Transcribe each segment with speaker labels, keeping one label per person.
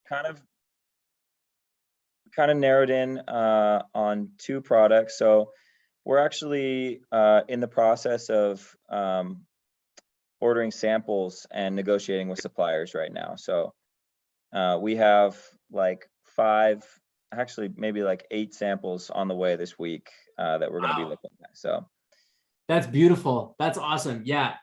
Speaker 1: kind of narrowed in on 2 products. So we're actually in the process of ordering samples and negotiating with suppliers right now. So we have like 5, actually maybe like 8 samples on the way this week that we're going to be looking at. So
Speaker 2: that's beautiful. That's awesome. Yeah.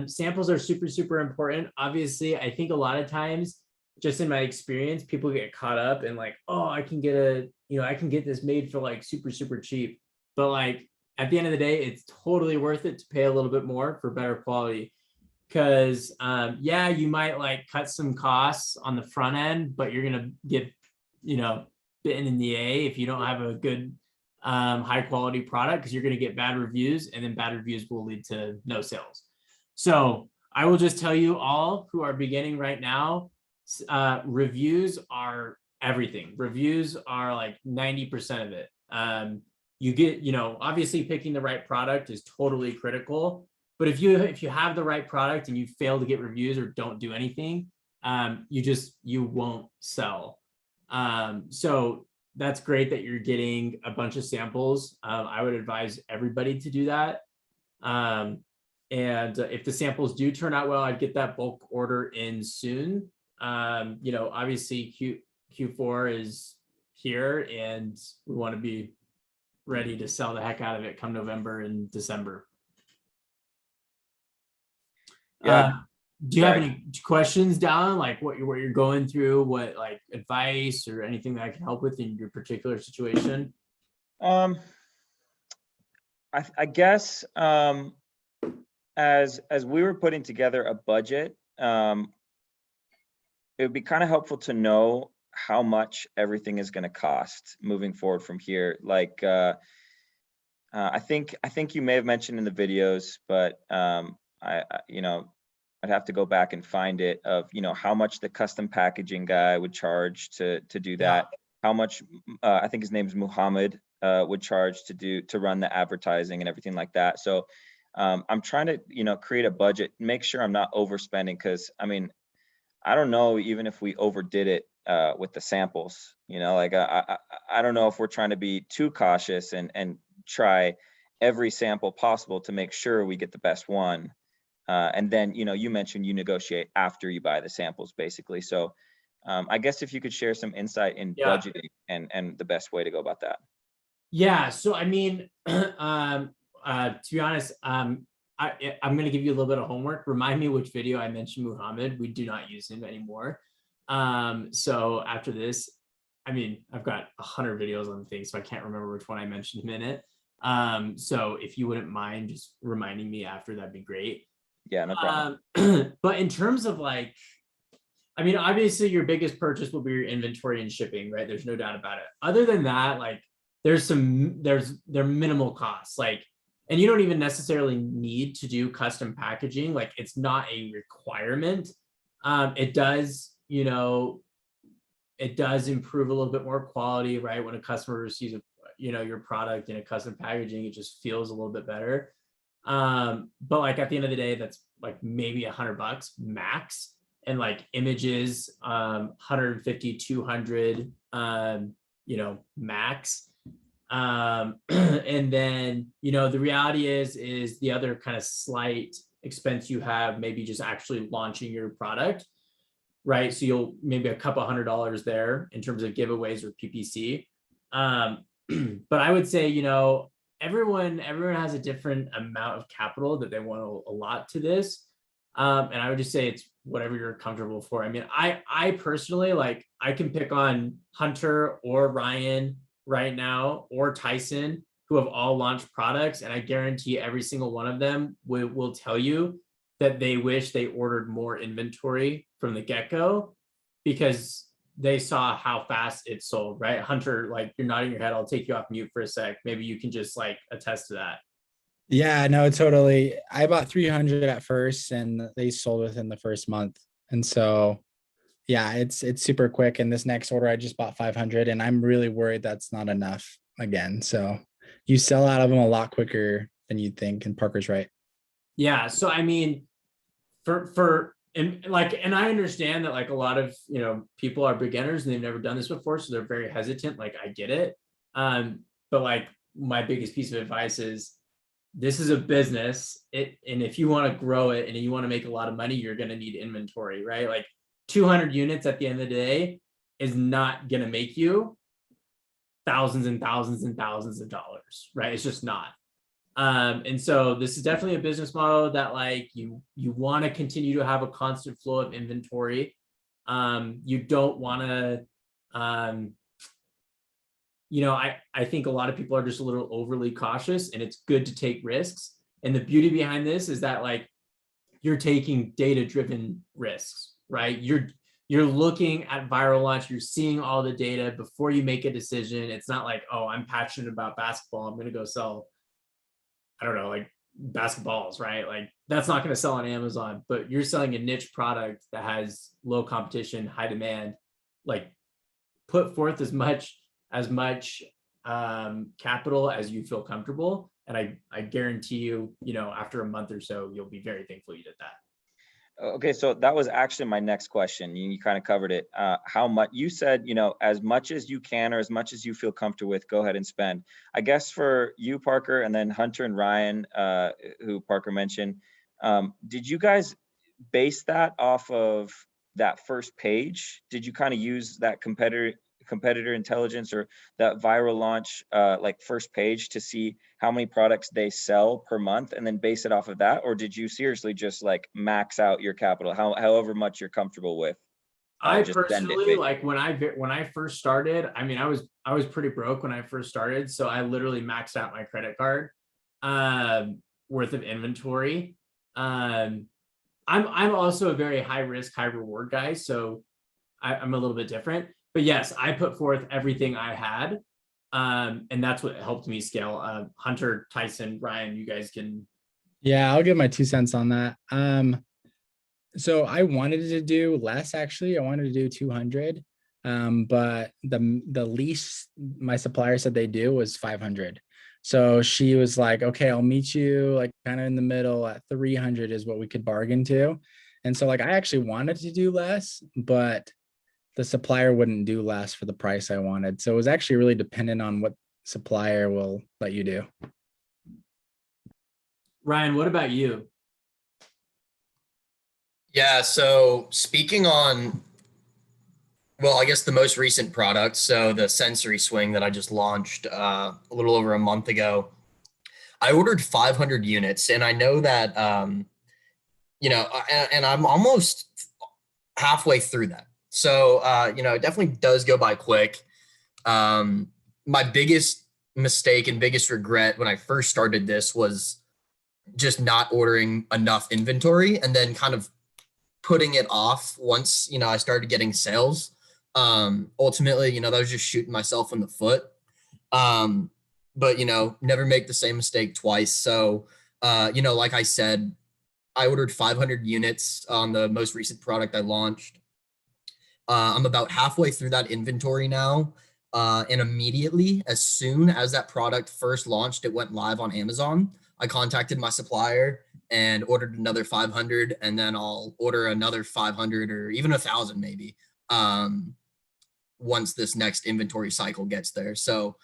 Speaker 2: Samples are super, super important. Obviously, I think a lot of times, just in my experience, people get caught up in like, oh, I can get I can get this made for like super, super cheap. But like at the end of the day, it's totally worth it to pay a little bit more for better quality. Because yeah, you might like cut some costs on the front end, but you're gonna get, bitten in the A if you don't have a good high quality product, because you're going to get bad reviews, and then bad reviews will lead to no sales. So I will just tell you all who are beginning right now, reviews are everything. Reviews are like 90% of it. You get, obviously picking the right product is totally critical, but if you have the right product and you fail to get reviews or don't do anything, you won't sell. So that's great that you're getting a bunch of samples. I would advise everybody to do that. And if the samples do turn out well, I'd get that bulk order in soon. Obviously Q4 is here and we want to be ready to sell the heck out of it come November and December.
Speaker 1: Yeah.
Speaker 2: Do you have any questions, Dallin? Like what you're going through, what like advice or anything that I can help with in your particular situation?
Speaker 1: I guess as we were putting together a budget, it would be kind of helpful to know how much everything is going to cost moving forward from here. Like I think you may have mentioned in the videos, but I'd have to go back and find it of, how much the custom packaging guy would charge to do that. Yeah. How much, I think his name is Muhammad, would charge to run the advertising and everything like that. So I'm trying to, create a budget, make sure I'm not overspending. Cause I mean, I don't know, even if we overdid it with the samples, I don't know if we're trying to be too cautious and try every sample possible to make sure we get the best one. And then, you mentioned you negotiate after you buy the samples, basically. So I guess if you could share some insight in budgeting and the best way to go about that.
Speaker 2: Yeah. So, I mean, to be honest, I'm going to give you a little bit of homework. Remind me which video I mentioned Muhammad. We do not use him anymore. So after this, I mean, I've got 100 videos on the thing, so I can't remember which one I mentioned him in it. So if you wouldn't mind just reminding me after, that'd be great.
Speaker 1: Yeah, no problem.
Speaker 2: But in terms of like, I mean, obviously your biggest purchase will be your inventory and shipping, right? There's no doubt about it. Other than that, like there are minimal costs, like, and you don't even necessarily need to do custom packaging. Like it's not a requirement. It does, it does improve a little bit more quality, right? When a customer receives your product in a custom packaging, it just feels a little bit better. But like at the end of the day, that's like maybe $100 max, and like images, 150, 200, max. And then, the reality is the other kind of slight expense you have, maybe just actually launching your product, right? So you'll maybe a couple $100 there in terms of giveaways or PPC. But I would say, everyone has a different amount of capital that they want to allot to this. And I would just say it's whatever you're comfortable for. I mean, I personally, like, I can pick on Hunter or Ryan right now, or Tyson, who have all launched products. And I guarantee every single one of them will tell you that they wish they ordered more inventory from the get-go, because they saw how fast it sold, right? Hunter, like, you're nodding your head. I'll take you off mute for a sec. Maybe you can just like attest to that.
Speaker 3: Yeah, no, totally. I bought 300 at first and they sold within the first month. And so, yeah, it's super quick. And this next order, I just bought 500 and I'm really worried that's not enough again. So you sell out of them a lot quicker than you'd think. And Parker's right.
Speaker 2: Yeah. So, I mean, for and I understand that like a lot of, you know, people are beginners and they've never done this before, so they're very hesitant. Like I get it. But like my biggest piece of advice is this is a business. And if you want to grow it and you want to make a lot of money, you're going to need inventory, right? Like 200 units at the end of the day is not going to make you thousands and thousands and thousands of dollars, right? It's just not. And so this is definitely a business model that like you want to continue to have a constant flow of inventory. You don't want to, you know, I think a lot of people are just a little overly cautious, and it's good to take risks. And the beauty behind this is that like you're taking data-driven risks, right? You're looking at viral launch, you're seeing all the data before you make a decision. It's not like, oh, I'm passionate about basketball, I'm going to go sell, I don't know, like basketballs, right? Like that's not going to sell on Amazon, but you're selling a niche product that has low competition, high demand. Like put forth as much capital as you feel comfortable. And I guarantee you, you know, after a month or so, you'll be very thankful you did that.
Speaker 1: Okay, so that was actually my next question. You kind of covered it. How much you said, you know, as much as you can or as much as you feel comfortable with, go ahead and spend. I guess for you, Parker, and then Hunter and Ryan, who Parker mentioned, did you guys base that off of that first page? Did you kind of use that competitor intelligence or that viral launch like first page to see how many products they sell per month and then base it off of that? Or did you seriously just like max out your capital, however much you're comfortable with?
Speaker 2: I
Speaker 1: Just spend it,
Speaker 2: personally,
Speaker 1: basically.
Speaker 2: like when I first started, I mean, I was pretty broke when I first started, so I literally maxed out my credit card worth of inventory. I'm also a very high risk, high reward guy, so I'm a little bit different. But yes, I put forth everything I had, and that's what helped me scale. Hunter, Tyson, Ryan, you guys can.
Speaker 3: Yeah, I'll give my 2 cents on that. So I wanted to do less, actually. I wanted to do 200. But the least my supplier said they do was 500. So she was like, okay, I'll meet you like kind of in the middle at 300 is what we could bargain to. And so like I actually wanted to do less, but the supplier wouldn't do less for the price I wanted. So it was actually really dependent on what supplier will let you do.
Speaker 2: Ryan, what about you?
Speaker 4: Yeah, so speaking on, well, I guess the most recent product, so the sensory swing that I just launched a little over a month ago, I ordered 500 units, and I know that, you know, and I'm almost halfway through that. So, you know, it definitely does go by quick. My biggest mistake and biggest regret when I first started this was just not ordering enough inventory and then kind of putting it off once, you know, I started getting sales. Ultimately, you know, that was just shooting myself in the foot. But, you know, never make the same mistake twice. So, you know, like I said, I ordered 500 units on the most recent product I launched. I'm about halfway through that inventory now. And immediately, as soon as that product first launched, it went live on Amazon. I contacted my supplier and ordered another 500, and then I'll order another 500 or even 1,000 maybe once this next inventory cycle gets there. So,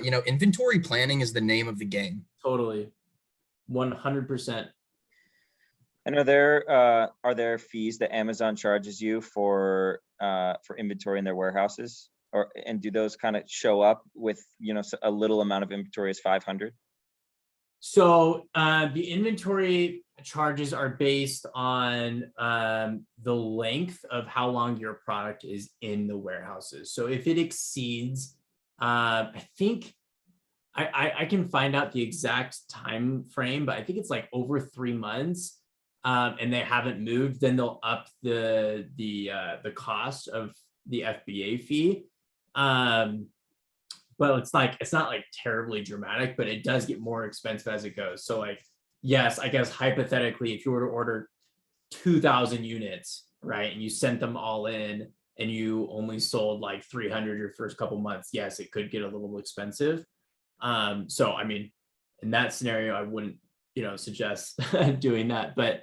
Speaker 4: you know, inventory planning is the name of the game.
Speaker 2: Totally, 100%.
Speaker 1: And are there fees that Amazon charges you for inventory in their warehouses, and do those kind of show up with, you know, a little amount of inventory as 500?
Speaker 2: So the inventory charges are based on the length of how long your product is in the warehouses. So if it exceeds, I think I can find out the exact time frame, but I think it's like over 3 months, and they haven't moved, then they'll up the cost of the FBA fee. But it's not like terribly dramatic, but it does get more expensive as it goes. So like, yes, I guess hypothetically, if you were to order 2,000 units, right, and you sent them all in and you only sold like 300 your first couple months, yes, it could get a little expensive. So, I mean, in that scenario, I wouldn't, you know, suggest doing that, but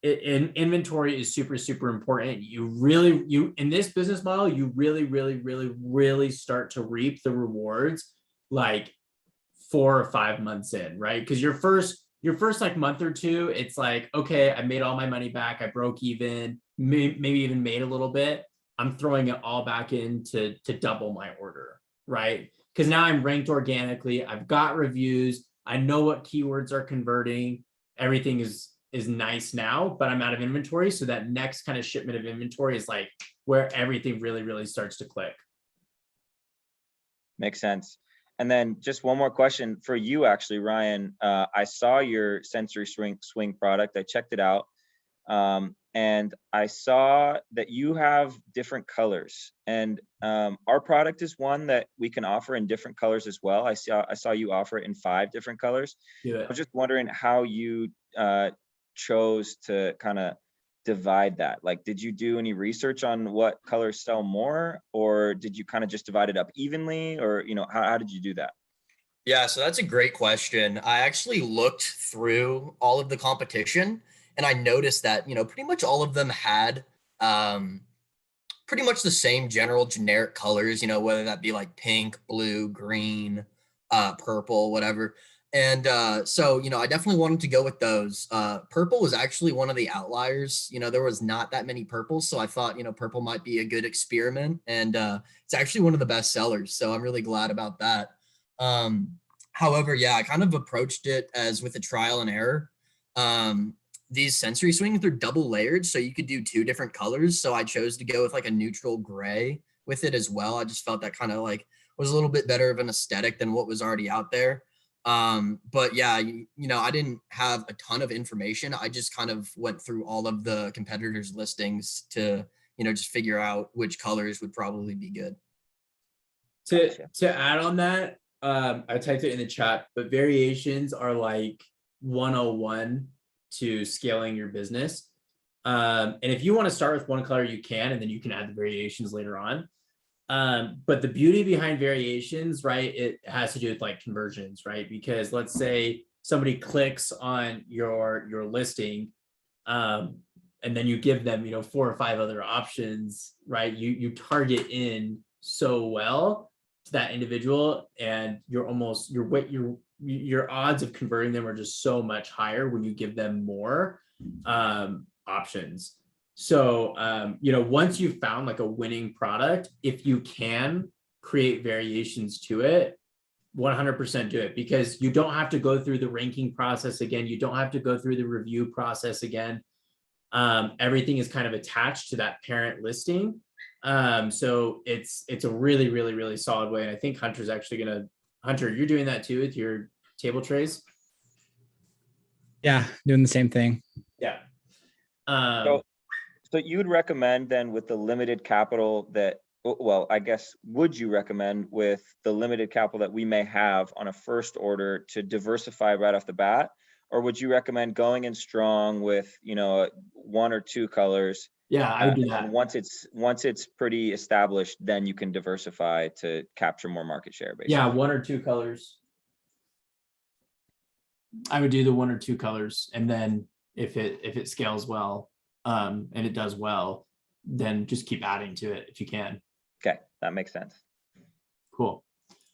Speaker 2: inventory is super, super important. You in this business model, you really start to reap the rewards like 4 or 5 months in, right? Because your first like month or two, it's like, okay, I made all my money back, I broke even, maybe even made a little bit. I'm throwing it all back in to double my order, right? Because now I'm ranked organically, I've got reviews, I know what keywords are converting, everything is nice now, but I'm out of inventory. So that next kind of shipment of inventory is like where everything really starts to click.
Speaker 1: Makes sense. And then just one more question for you, actually, Ryan. I saw your sensory swing product. I checked it out. And I saw that you have different colors, and our product is one that we can offer in different colors as well. I saw you offer it in 5 different colors. I was just wondering how you chose to kind of divide that. Like, did you do any research on what colors sell more, or did you kind of just divide it up evenly, or how did you do that?
Speaker 4: Yeah, so that's a great question. I actually looked through all of the competition and I noticed that, pretty much all of them had pretty much the same general generic colors, whether that be like pink, blue, green, purple, whatever. And so, I definitely wanted to go with those. Purple was actually one of the outliers. There was not that many purples. So I thought, purple might be a good experiment. And it's actually one of the best sellers. So I'm really glad about that. However, yeah, I kind of approached it as with a trial and error. These sensory swings, they're double layered. So you could do 2 different colors. So I chose to go with like a neutral gray with it as well. I just felt that kind of like was a little bit better of an aesthetic than what was already out there. But yeah, I didn't have a ton of information. I just kind of went through all of the competitors' listings to, just figure out which colors would probably be good.
Speaker 2: To add on that, I typed it in the chat, but variations are like 101 to scaling your business. And if you want to start with one color, you can, and then you can add the variations later on. But the beauty behind variations, right, it has to do with like conversions, right? Because let's say somebody clicks on your listing, and then you give them, 4 or 5 other options, right? You target in so well to that individual, and your odds of converting them are just so much higher when you give them more options. So, once you've found like a winning product, if you can create variations to it, 100% do it, because you don't have to go through the ranking process again. You don't have to go through the review process again. Everything is kind of attached to that parent listing. So it's a really solid way. And I think Hunter's actually Hunter, you're doing that too with your table trays.
Speaker 3: Yeah, doing the same thing.
Speaker 2: Yeah.
Speaker 1: So you would recommend then, with the limited capital that, well, I guess, would you recommend with the limited capital that we may have on a first order to diversify right off the bat? Or would you recommend going in strong with, 1 or 2 colors?
Speaker 2: Yeah, I would do that.
Speaker 1: And once it's pretty established, then you can diversify to capture more market share, basically.
Speaker 2: Yeah, 1 or 2 colors. I would do the 1 or 2 colors, and then if it scales well, and it does well, then just keep adding to it if you can.
Speaker 1: Okay, that makes sense.
Speaker 2: Cool.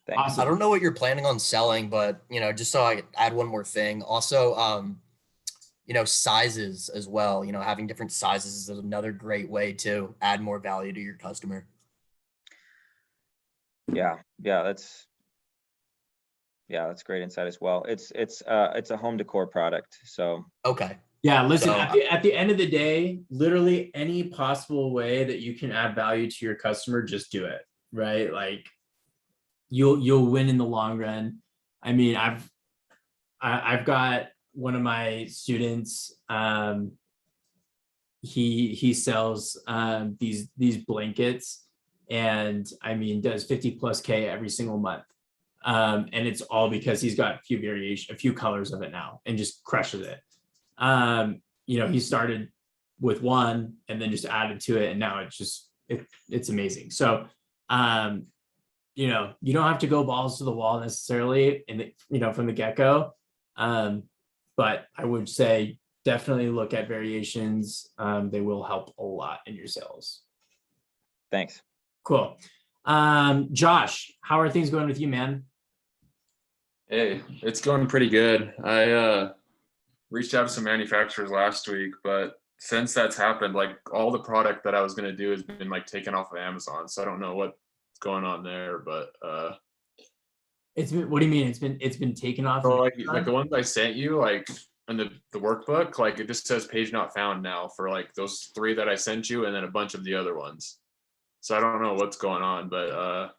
Speaker 1: Thanks.
Speaker 2: Awesome.
Speaker 4: I don't know what you're planning on selling, but just so I could add one more thing. Also, sizes as well. Having different sizes is another great way to add more value to your customer.
Speaker 1: Yeah, that's great insight as well. It's a home decor product, so.
Speaker 4: Okay.
Speaker 2: Yeah, listen, at the end of the day, literally any possible way that you can add value to your customer, just do it, right? Like you'll win in the long run. I mean, I've got one of my students, he sells these blankets, and I mean does 50+K every single month. And it's all because he's got a few colors of it now and just crushes it. He started with 1 and then just added to it, and now it's amazing. So, you don't have to go balls to the wall necessarily from the get-go. But I would say definitely look at variations. They will help a lot in your sales.
Speaker 1: Thanks.
Speaker 2: Cool. Josh, how are things going with you, man?
Speaker 5: Hey, it's going pretty good. I reached out to some manufacturers last week, but since that's happened, like all the product that I was gonna do has been like taken off of Amazon. So I don't know what's going on there, but
Speaker 2: It's been, what do you mean? It's been taken off?
Speaker 5: so
Speaker 2: of
Speaker 5: like
Speaker 2: Amazon?
Speaker 5: the ones I sent you, like in the workbook, like it just says page not found now for like those 3 that I sent you, and then a bunch of the other ones. So I don't know what's going on, but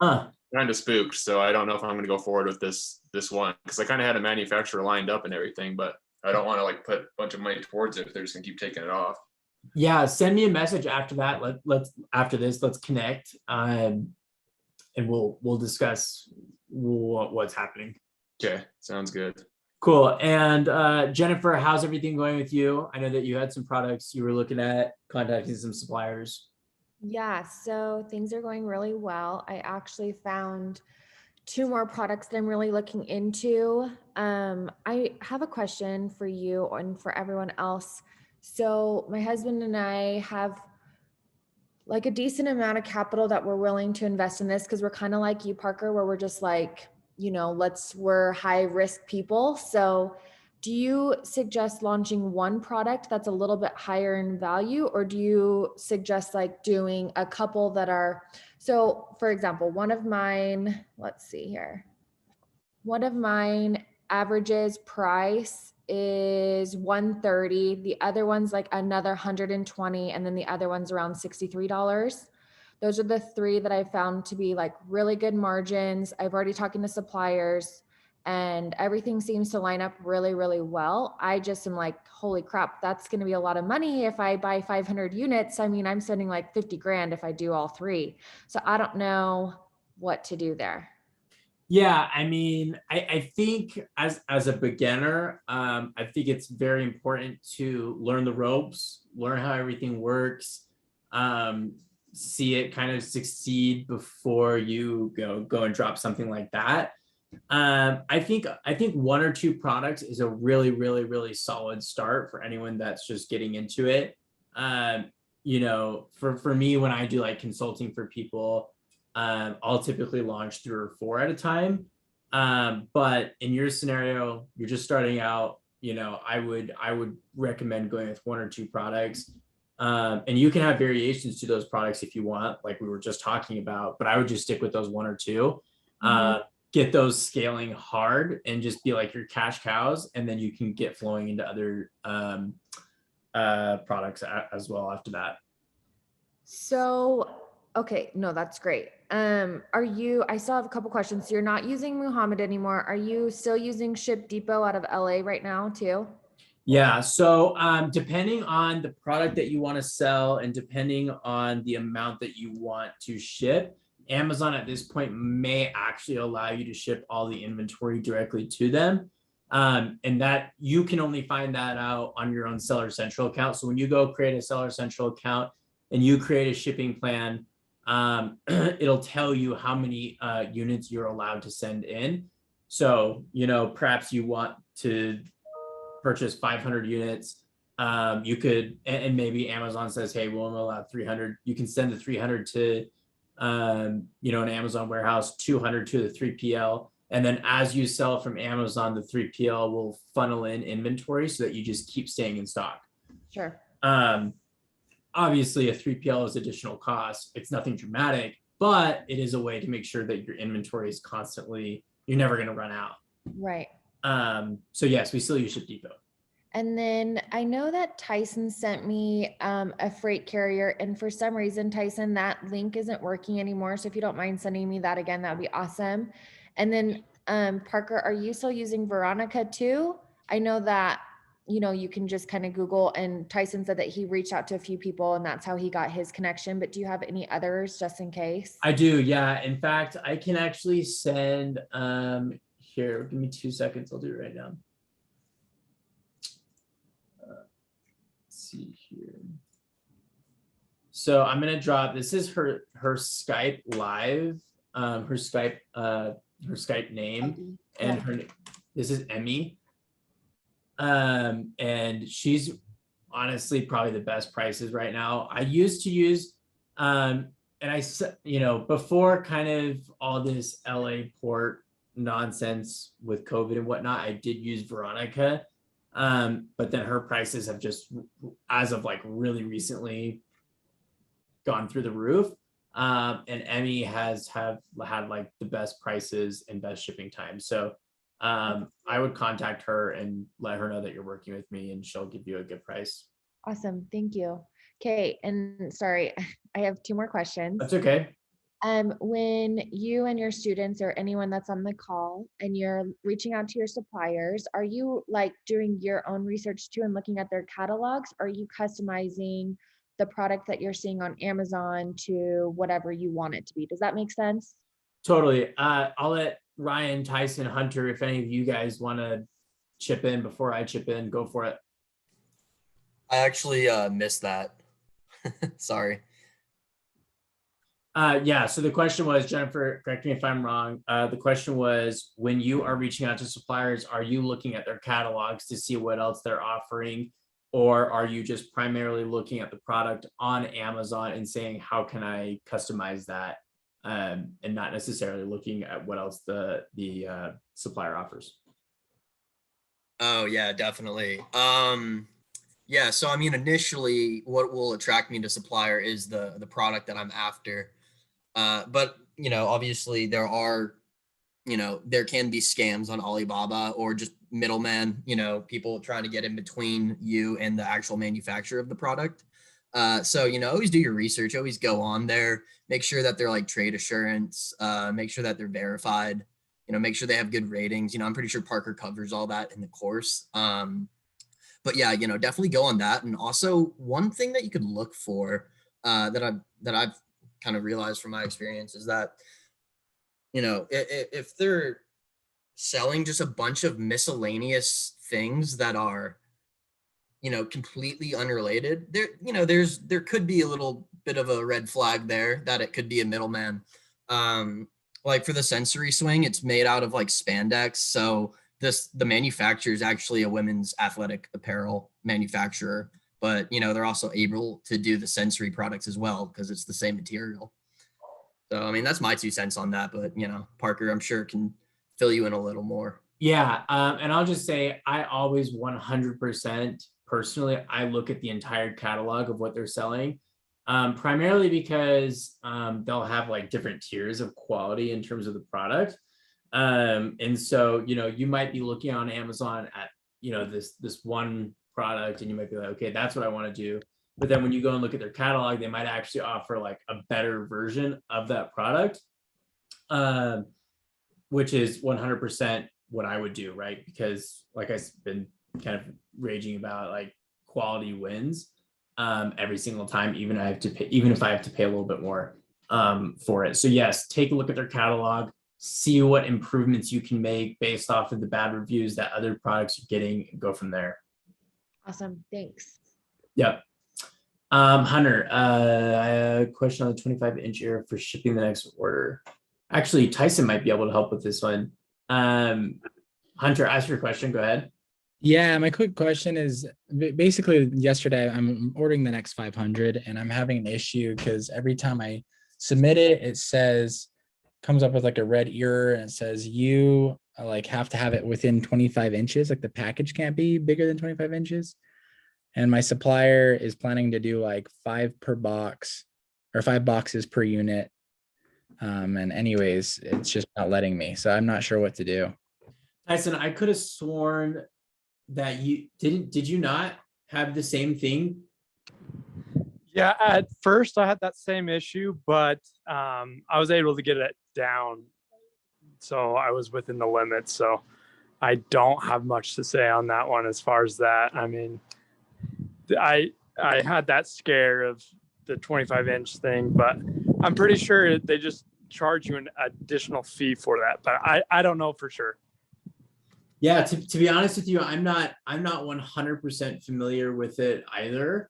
Speaker 2: Huh.
Speaker 5: kind of spooked. So I don't know if I'm gonna go forward with this one because I kind of had a manufacturer lined up and everything, but I don't want to like put a bunch of money towards it if they're just gonna keep taking it off.
Speaker 2: Yeah, send me a message after that. Let's after this, let's connect. And we'll discuss what's happening.
Speaker 5: Okay, sounds good.
Speaker 2: Cool. And Jennifer, how's everything going with you? I know that you had some products you were looking at contacting some suppliers.
Speaker 6: Yeah, so things are going really well. I actually found 2 more products that I'm really looking into. I have a question for you and for everyone else. So my husband and I have like a decent amount of capital that we're willing to invest in this because we're kind of like you, Parker, where we're just like, we're high risk people. So do you suggest launching one product that's a little bit higher in value, or do you suggest like doing a couple that are, so for example, one of mine averages price is 130. The other one's like another 120, and then the other one's around $63. Those are the 3 that I found to be like really good margins. I've already talking to suppliers and everything seems to line up really, really well. I just am like, holy crap, that's going to be a lot of money if I buy 500 units. I mean, I'm spending like 50 grand if I do all 3. So I don't know what to do there.
Speaker 2: Yeah, I mean, I think as a beginner, I think it's very important to learn the ropes, learn how everything works, see it kind of succeed before you go and drop something like that. I think 1 or 2 products is a really, really, really solid start for anyone that's just getting into it. For me, when I do like consulting for people, I'll typically launch 3 or 4 at a time. But in your scenario, you're just starting out, I would recommend going with 1 or 2 products. And you can have variations to those products if you want, like we were just talking about, but I would just stick with those 1 or 2. Get those scaling hard and just be like your cash cows, and then you can get flowing into other products as well after that.
Speaker 6: So, okay, no, that's great. I still have a couple questions. So you're not using Muhammad anymore. Are you still using Ship Depot out of LA right now too?
Speaker 2: Yeah. So depending on the product that you want to sell and depending on the amount that you want to ship, Amazon at this point may actually allow you to ship all the inventory directly to them. And that you can only find that out on your own Seller Central account. So when you go create a Seller Central account and you create a shipping plan, it'll tell you how many units you're allowed to send in. So, perhaps you want to purchase 500 units. You could, and maybe Amazon says, hey, we'll allow 300. You can send the 300 to, an Amazon warehouse, 200 to the 3PL. And then as you sell from Amazon, the 3PL will funnel in inventory so that you just keep staying in stock.
Speaker 6: Sure.
Speaker 2: Obviously, a 3PL is additional cost. It's nothing dramatic, but it is a way to make sure that your inventory is constantly, you're never going to run out.
Speaker 6: Right.
Speaker 2: So yes, we still use Ship Depot.
Speaker 6: And then I know that Tyson sent me a freight carrier, and for some reason, Tyson, that link isn't working anymore. So if you don't mind sending me that again, that would be awesome. And then Parker, are you still using Veronica too? I know that, you can just kind of Google, and Tyson said that he reached out to a few people and that's how he got his connection. But do you have any others just in case?
Speaker 2: I do. Yeah. In fact, I can actually send, here, give me 2 seconds. I'll do it right now. Let's see here. So I'm going to drop, this is her Skype live, her Skype name, and this is Emmy. And she's honestly probably the best prices right now. I used to use, and before kind of all this LA port nonsense with COVID and whatnot, I did use Veronica. But then her prices have just, as of like really recently, gone through the roof. And Emmy have had like the best prices and best shipping time. So I would contact her and let her know that you're working with me, and she'll give you a good price.
Speaker 6: Awesome. Thank you. Okay. And sorry, I have 2 more questions.
Speaker 2: That's okay.
Speaker 6: When you and your students or anyone that's on the call and you're reaching out to your suppliers, are you like doing your own research too and looking at their catalogs? Or are you customizing the product that you're seeing on Amazon to whatever you want it to be? Does that make sense?
Speaker 2: Totally. I'll let Ryan, Tyson, Hunter, if any of you guys want to chip in before I chip in, go for it.
Speaker 4: I actually missed that. Sorry.
Speaker 2: Yeah, so the question was, Jennifer, correct me if I'm wrong. The question was, when you are reaching out to suppliers, are you looking at their catalogs to see what else they're offering? Or are you just primarily looking at the product on Amazon and saying, how can I customize that? And not necessarily looking at what else the supplier offers.
Speaker 4: Oh yeah, definitely. Yeah, so I mean, initially what will attract me to supplier is the product that I'm after. But obviously there can be scams on Alibaba or just middleman, people trying to get in between you and the actual manufacturer of the product. So, always do your research, always go on there, make sure that they're like trade assurance, make sure that they're verified, make sure they have good ratings. I'm pretty sure Parker covers all that in the course. But yeah, definitely go on that. And also one thing that you could look for that I've kind of realized from my experience is that, if they're selling just a bunch of miscellaneous things that are, completely unrelated, there could be a little bit of a red flag there that it could be a middleman. Like for the sensory swing, it's made out of like spandex. So the manufacturer is actually a women's athletic apparel manufacturer, but they're also able to do the sensory products as well because it's the same material. So I mean, that's my 2 cents on that, but Parker, I'm sure can fill you in a little more.
Speaker 2: Yeah, and I'll just say I always 100% personally, I look at the entire catalog of what they're selling, primarily because they'll have like different tiers of quality in terms of the product. And so, you might be looking on Amazon at, this one product and you might be like, okay, that's what I want to do. But then when you go and look at their catalog, they might actually offer like a better version of that product, which is 100% what I would do, right? Because like I've been kind of raging about, like quality wins every single time, even if I have to pay a little bit more for it. So yes, take a look at their catalog, see what improvements you can make based off of the bad reviews that other products are getting, and go from there.
Speaker 6: Awesome. Thanks.
Speaker 2: Yep. Hunter, I have a question on the 25-inch ear for shipping the next order. Actually, Tyson might be able to help with this one. Hunter, ask your question. Go ahead.
Speaker 3: Yeah, my quick question is basically yesterday I'm ordering the next 500 and I'm having an issue because every time I submit it, it comes up with like a red error and it says you like have to have it within 25 inches. Like the package can't be bigger than 25 inches. And my supplier is planning to do like 5 per box or 5 boxes per unit. And anyways, it's just not letting me. So I'm not sure what to do.
Speaker 2: Tyson, I could have sworn that did you not have the same thing?
Speaker 7: Yeah, at first I had that same issue, but I was able to get it down. So I was within the limits. So I don't have much to say on that one as far as that. I mean, I had that scare of the 25-inch thing, but I'm pretty sure they just charge you an additional fee for that. But I don't know for sure.
Speaker 2: Yeah, to be honest with you, I'm not 100% familiar with it either.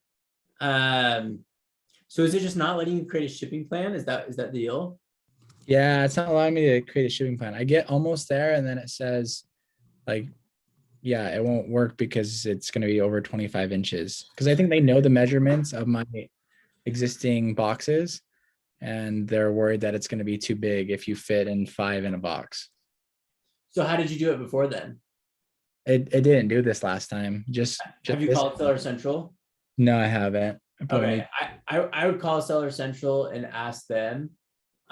Speaker 2: So is it just not letting you create a shipping plan? Is that the deal?
Speaker 3: Yeah, it's not allowing me to create a shipping plan. I get almost there and then it says like yeah, it won't work because it's going to be over 25 inches. Because I think they know the measurements of my existing boxes, and they're worried that it's going to be too big if you fit in 5 in a box.
Speaker 2: So how did you do it before then?
Speaker 3: It didn't do this last time. Just
Speaker 2: Have you
Speaker 3: this
Speaker 2: called
Speaker 3: time.
Speaker 2: Seller Central?
Speaker 3: No, I haven't. I probably
Speaker 2: Okay,
Speaker 3: need-
Speaker 2: I would call Seller Central and ask them.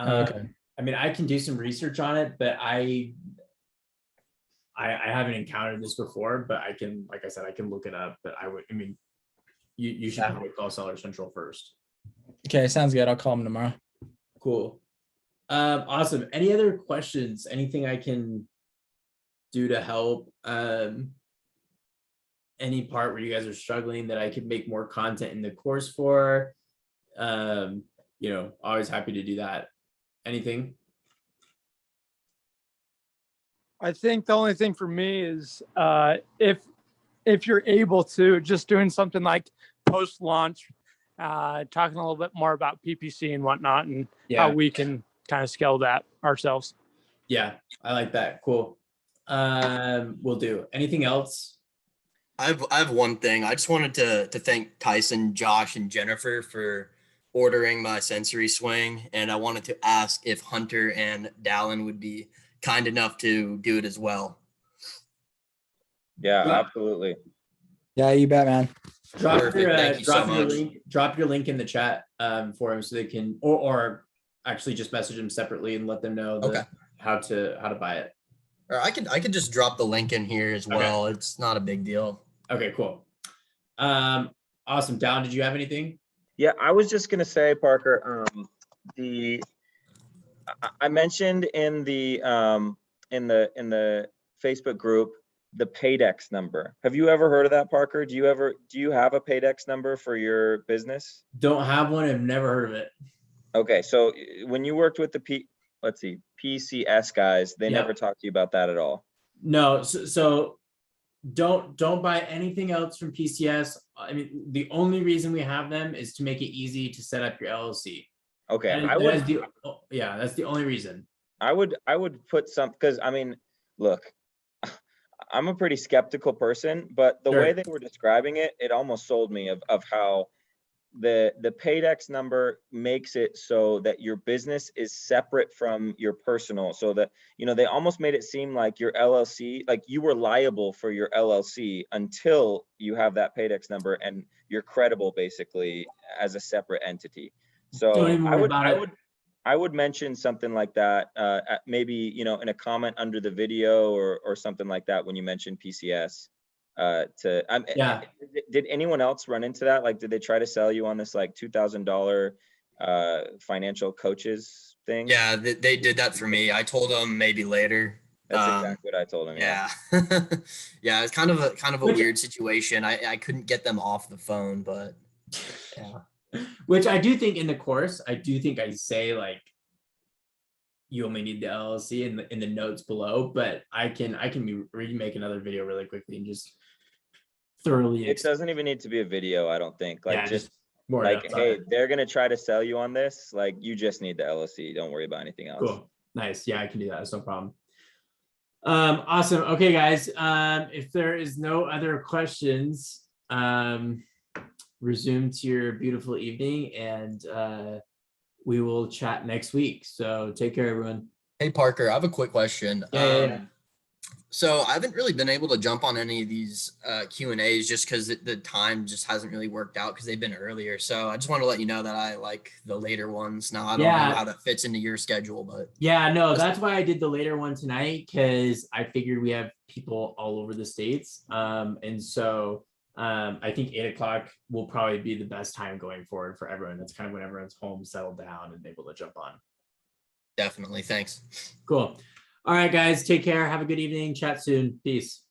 Speaker 3: Okay.
Speaker 2: I mean, I can do some research on it, but I haven't encountered this before, but I can, like I said, I can look it up, but I mean, you should
Speaker 3: Yeah.
Speaker 2: probably call Seller Central first.
Speaker 3: Okay, sounds good. I'll call them tomorrow.
Speaker 2: Cool. Awesome. Any other questions? Anything I can do to help? Any part where you guys are struggling that I could make more content in the course for? You know, always happy to do that. Anything?
Speaker 7: I think the only thing for me is if you're able to, just doing something like post launch, talking a little bit more about PPC and whatnot, and how we can kind of scale that ourselves.
Speaker 2: Yeah, I like that. Cool. We'll do. Anything else?
Speaker 4: I have one thing. I just wanted to thank Tyson, Josh, and Jennifer for ordering my sensory swing, and I wanted to ask if Hunter and Dallin would be kind enough to do it as well.
Speaker 1: Yeah,
Speaker 2: Yeah.
Speaker 1: absolutely.
Speaker 3: Yeah, you bet, man.
Speaker 2: Drop
Speaker 4: Perfect.
Speaker 2: your
Speaker 4: Thank you so much.
Speaker 2: drop your link in the chat for him so they can, or actually just message him separately and let them know
Speaker 4: Okay.
Speaker 2: how to buy it.
Speaker 4: Or I could just drop the link in here as well. It's not a big deal.
Speaker 2: Okay, cool. Awesome. Down, did you have anything?
Speaker 1: Yeah, I was just gonna say, Parker, I mentioned in the Facebook group the Paydex number. Have you ever heard of that, Parker? Do you have a Paydex number for your business?
Speaker 2: Don't have one. I've never heard of it.
Speaker 1: Okay, so when you worked with the PCS guys, they
Speaker 2: Yep.
Speaker 1: never talked to you about that at all.
Speaker 2: No, so don't buy anything else from PCS. I mean, the only reason we have them is to make it easy to set up your LLC.
Speaker 1: Okay,
Speaker 2: That's the only reason.
Speaker 1: I would put some, because I mean, look, I'm a pretty skeptical person, but the way
Speaker 2: Sure.
Speaker 1: they were describing it, it almost sold me of how the Paydex number makes it so that your business is separate from your personal, so that, you know, they almost made it seem like your LLC, like you were liable for your LLC until you have that Paydex number and you're credible basically as a separate entity. So
Speaker 2: Don't even worry about it.
Speaker 1: I would mention something like that, maybe, you know, in a comment under the video or something like that when you mention PCS.
Speaker 2: Yeah.
Speaker 1: Did anyone else run into that? Like, did they try to sell you on this like $2,000 financial coaches thing?
Speaker 4: Yeah, they did that for me. I told them maybe later.
Speaker 1: That's exactly what I told them.
Speaker 4: Yeah. Yeah, it's kind of a
Speaker 2: Which-
Speaker 4: weird situation. I couldn't get them off the phone, but yeah.
Speaker 2: Which I do think in the course, I do think I say like you only need the LLC in the notes below, but I can remake another video really quickly and just thoroughly.
Speaker 1: It doesn't even need to be a video, I don't think. Like, just
Speaker 2: more
Speaker 1: like,
Speaker 2: notes on
Speaker 1: hey,
Speaker 2: it.
Speaker 1: they're gonna try to sell you on this. Like, you just need the LLC. Don't worry about anything else.
Speaker 2: Cool. Nice. Yeah, I can do that. That's no problem. Awesome. Okay, guys. If there is no other questions, resume to your beautiful evening, and we will chat next week. So take care, everyone.
Speaker 4: Hey Parker, I have a quick question.
Speaker 2: Yeah.
Speaker 4: So I haven't really been able to jump on any of these Q&As just because the time just hasn't really worked out because they've been earlier. So I just want to let you know that I like the later ones. Now I don't know how that fits into your schedule, but
Speaker 2: yeah, no, that's why I did the later one tonight, because I figured we have people all over the states. And so I think 8 o'clock will probably be the best time going forward for everyone. That's kind of when everyone's home, settled down, and able to jump on.
Speaker 4: definitely. Thanks.
Speaker 2: Cool. All right, guys, take care. Have a good evening. Chat soon. Peace.